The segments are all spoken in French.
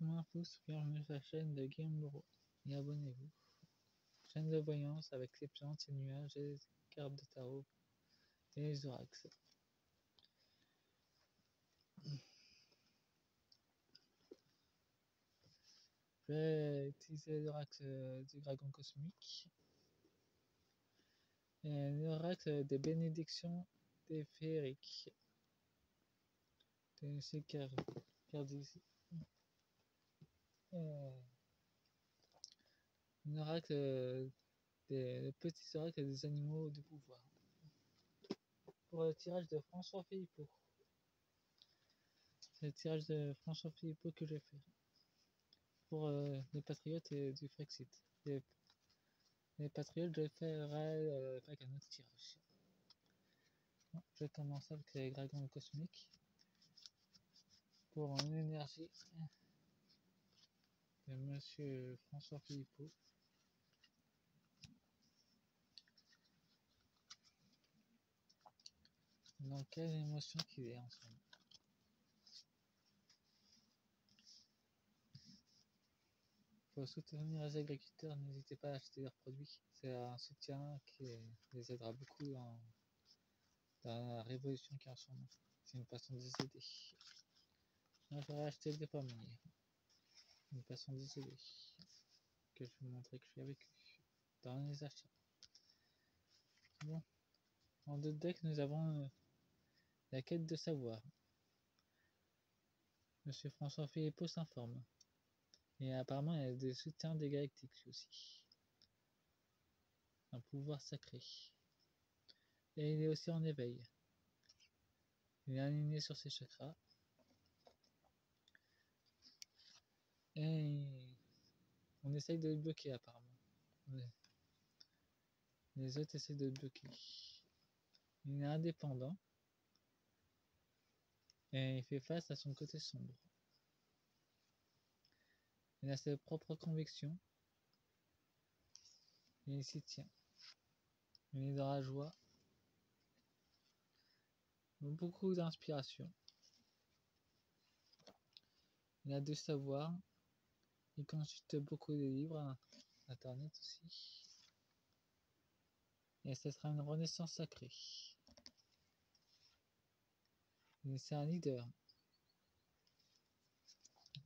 un pouce vers sa chaîne de Game Bureau et abonnez-vous. Chaîne de voyance avec les plantes, les nuages, les cartes de tarot et les oracles. Je vais utiliser l'oracle du dragon cosmique et l'oracle des bénédictions des féeriques de ces cartes ici. L'oracle des petits oracles des animaux du pouvoir. Pour le tirage de François Philippot. C'est le tirage de François Philippot que je vais faire. Pour les patriotes et du Frexit. Les patriotes, je ferai avec un autre tirage. Bon, je vais commencer avec les dragons cosmiques. Pour une énergie de Monsieur François Philippot. Dans quelle émotion qu'il est en ce moment. Pour soutenir les agriculteurs, n'hésitez pas à acheter leurs produits. C'est un soutien qui les aidera beaucoup dans la révolution qui est en ce moment. C'est une façon de les aider. Moi, j'aurais acheté des pommiers. Une façon de les aider. Que je vais vous montrer que je suis avec eux. Dans les achats. Bon. En deux decks, nous avons la quête de savoir. Monsieur François Philippot s'informe. Et apparemment, il y a des soutiens des galactiques aussi. Un pouvoir sacré. Et il est aussi en éveil. Il est aligné sur ses chakras. Et on essaye de le bloquer apparemment. Les autres essaient de le bloquer. Il est indépendant. Et il fait face à son côté sombre. Il a ses propres convictions. Et il s'y tient. Il est dans la joie. Beaucoup d'inspiration. Il a du savoir. Il consulte beaucoup de livres, internet aussi. Et ce sera une renaissance sacrée. C'est un leader.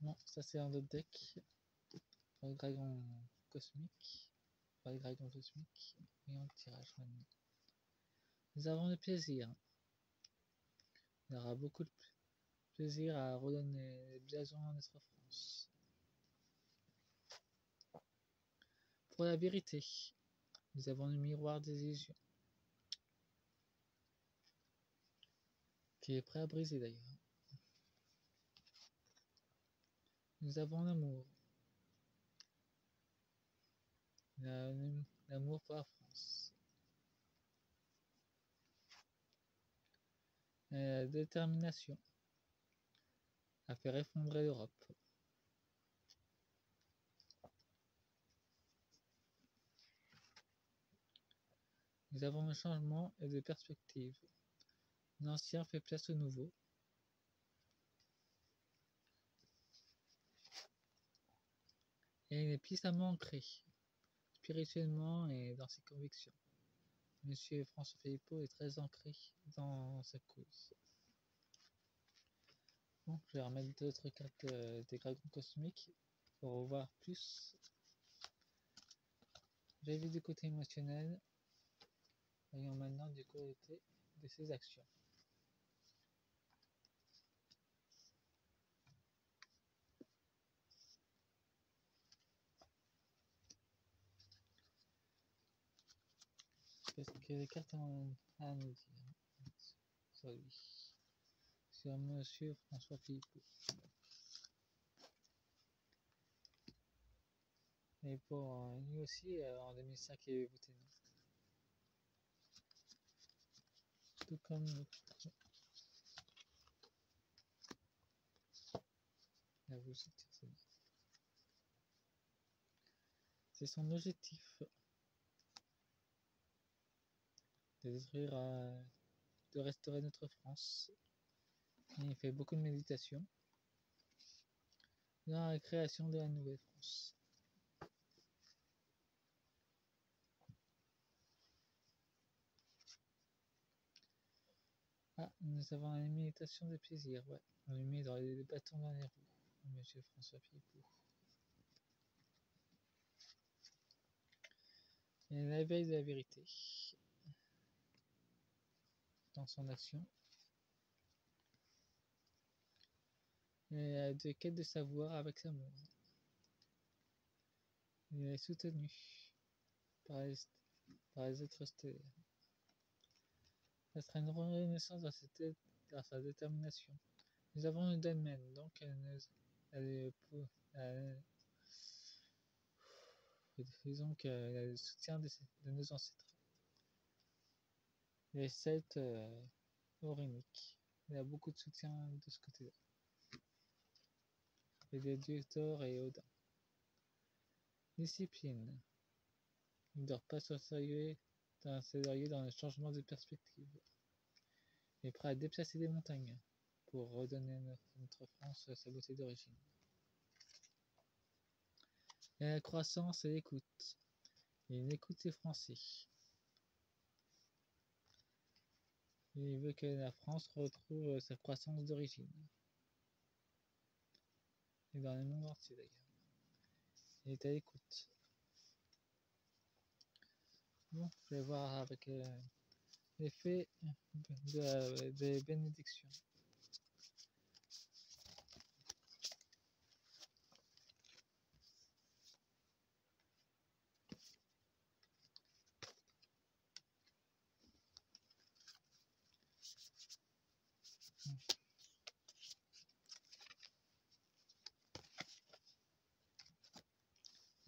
Bon, ça c'est un autre deck. Pour le dragon cosmique. Pas le dragon cosmique. Et on le tirage maintenant. Nous avons le plaisir. Il y aura beaucoup de plaisir à redonner les blasons à notre France. Pour la vérité, nous avons le miroir des illusions. Qui est prêt à briser d'ailleurs. Nous avons l'amour. L'amour pour la France. Et la détermination à faire effondrer l'Europe. Nous avons un changement et des perspectives. L'ancien fait place au nouveau. Et il est puissamment ancré, spirituellement et dans ses convictions. Monsieur François Philippot est très ancré dans sa cause. Bon, je vais remettre d'autres cartes des dragons cosmiques pour voir plus. J'ai vu du côté émotionnel. Voyons maintenant du côté de ses actions. Qu'est-ce que les cartes ont à nous dire sur lui, sur Monsieur François Philippot. Et pour lui aussi, en 2005, il avait voté non. Tout comme l'autre. À vous sortir ça. C'est son objectif de détruire, de restaurer notre France. Et il fait beaucoup de méditation. dans la création de la Nouvelle-France. Ah, nous avons la limitation des plaisirs, ouais. On lui met dans les bâtons dans les roues, monsieur François Philippot. Et la veille de la vérité dans son action. Et de quête de savoir avec l'amour. Il est soutenu par les êtres stellaires. Ça sera une renaissance dans sa détermination. Nous avons une dolmens, donc disons qu'elle a le soutien de nos ancêtres. Les Celtes oréniques. Il y a beaucoup de soutien de ce côté-là. Et des dieux Thor et Odin. Discipline. Il ne dort pas sur ses lauriers dans le changement de perspective. Il est prêt à déplacer des montagnes pour redonner à notre France sa beauté d'origine. Et la croissance et l'écoute. Il écoute les Français. Il veut que la France retrouve sa croissance d'origine. Et dans le monde entier d'ailleurs. Il est à l'écoute. Bon, je vais voir avec l'effet des bénédictions.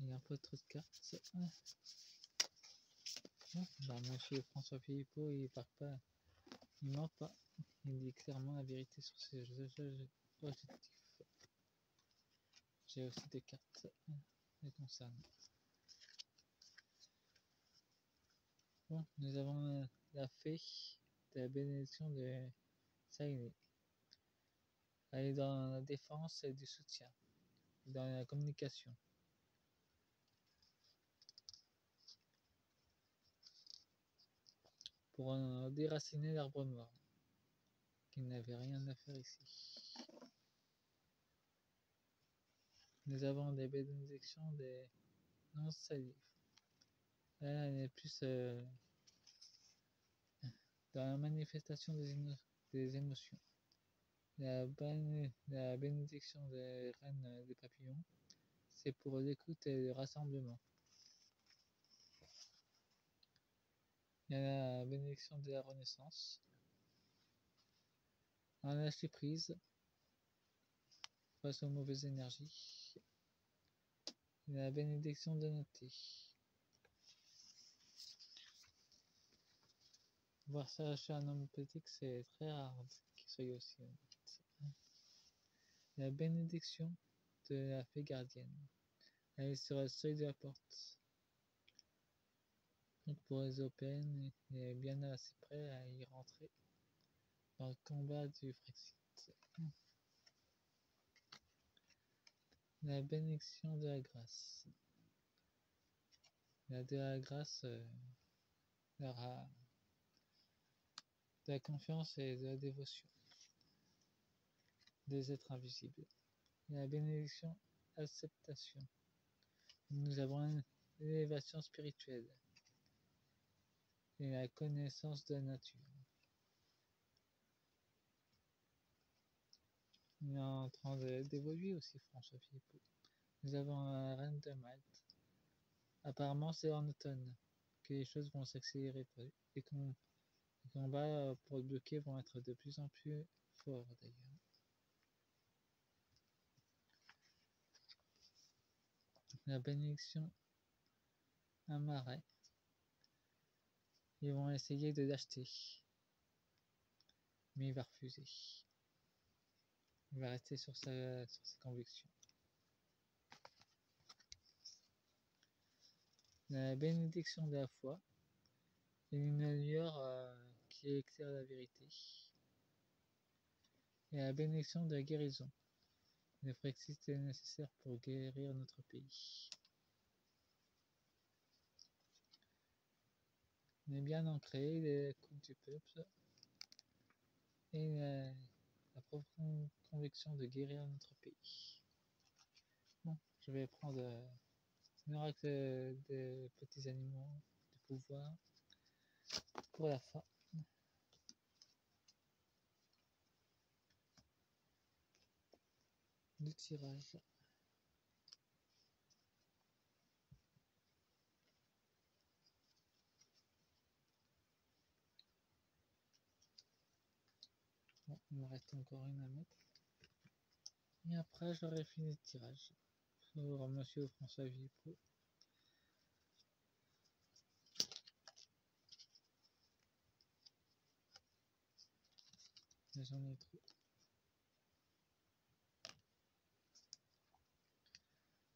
Il y a un peu trop de cartes. Bah, monsieur François Philippot, il part pas, il ment pas. Il dit clairement la vérité sur ses objectifs. J'ai aussi des cartes les concernant. Bon, nous avons la fée de la bénédiction de Saïné. Elle est dans la défense et du soutien, dans la communication. Pour déraciner l'arbre mort, qui n'avait rien à faire ici. Nous avons des bénédictions des non-salives. Là, elle est plus dans la manifestation des émotions. La bénédiction des reines des papillons, c'est pour l'écoute et le rassemblement. Il y a la bénédiction de la renaissance. Un lâcher prise face aux mauvaises énergies. Il y a la bénédiction de noter. Voir ça chez un homme politique, c'est très rare qu'il soit aussi honnête. La bénédiction de la fée gardienne. Elle est sur le seuil de la porte. Donc pour les Open, il est bien assez prêt à y rentrer dans le combat du Brexit. La bénédiction de la grâce. La de la grâce aura de la confiance et de la dévotion des êtres invisibles. La bénédiction acceptation. Nous avons une élévation spirituelle et la connaissance de la nature. Il est en train d'évoluer aussi, François Philippot. Nous avons la reine de Malte. Apparemment, c'est en automne que les choses vont s'accélérer et les combats pour le bloquer vont être de plus en plus forts d'ailleurs. La bénédiction un marais. Ils vont essayer de l'acheter, mais il va refuser. Il va rester sur ses convictions. La bénédiction de la foi est une lueur qui éclaire la vérité. Et la bénédiction de la guérison. Le Frexit est nécessaire pour guérir notre pays. On est bien ancré, les coupes du peuple et la profonde conviction de guérir notre pays. Bon, je vais prendre miracle des petits animaux de pouvoir pour la fin. Du tirage. Bon, il me reste encore une à mettre. Et après, j'aurai fini le tirage. Pour Monsieur François Vipro. J'en ai trop.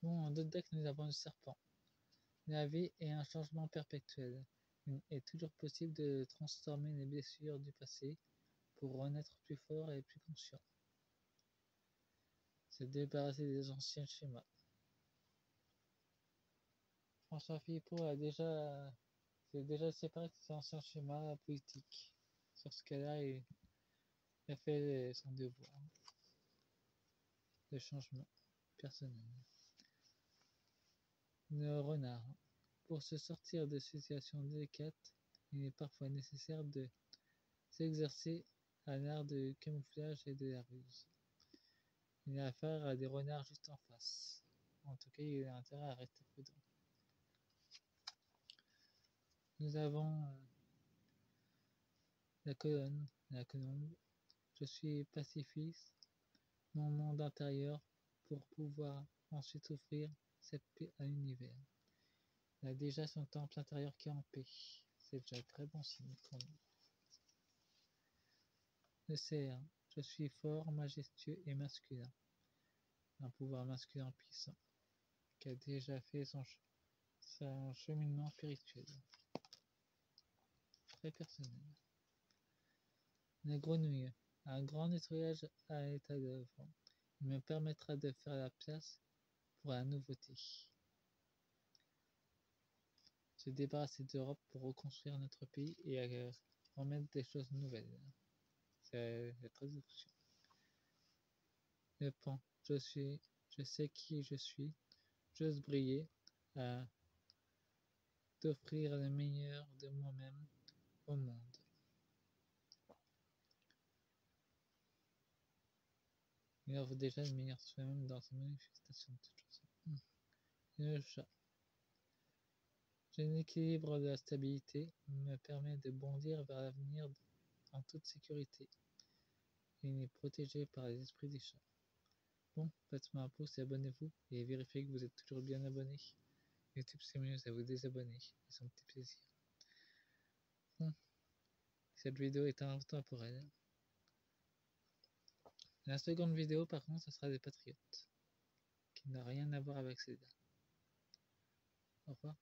Bon, en d'autres decks, nous avons le serpent. La vie est un changement perpétuel. Il est toujours possible de transformer les blessures du passé pour renaître plus fort et plus conscient. Se débarrasser des anciens schémas. François Philippot s'est déjà séparé de ses anciens schémas politiques. Sur ce cas-là, il a fait son devoir de changement personnel. Le renard. Pour se sortir de situations délicates, il est parfois nécessaire de s'exercer à l'art de camouflage et de la ruse. Il a affaire à des renards juste en face. En tout cas, il a intérêt à rester prudent. Nous avons la colonne, la colombe. Je suis pacifiste, mon monde intérieur, pour pouvoir ensuite offrir cette paix à l'univers. Il a déjà son temple intérieur qui est en paix. C'est déjà un très bon signe pour nous. Le cerf, je suis fort, majestueux et masculin. Un pouvoir masculin puissant, qui a déjà fait son cheminement spirituel. Très personnel. La grenouille, un grand nettoyage à l'état d'œuvre. Il me permettra de faire la place pour la nouveauté. Se débarrasser d'Europe pour reconstruire notre pays et remettre des choses nouvelles. C'est la traduction. Le pan, je sais qui je suis, j'ose briller, d'offrir le meilleur de moi-même au monde. Il offre déjà le meilleur de soi-même dans sa manifestation de toute façon. Le chat. J'ai un équilibre de la stabilité me permet de bondir vers l'avenir en toute sécurité. Il est protégé par les esprits des chats. Bon, faites-moi un pouce et abonnez-vous et vérifiez que vous êtes toujours bien abonné. YouTube c'est mieux à vous désabonner, c'est un petit plaisir. Bon, cette vidéo est intemporelle. La seconde vidéo par contre, ce sera des patriotes, qui n'a rien à voir avec celle-là. Au revoir.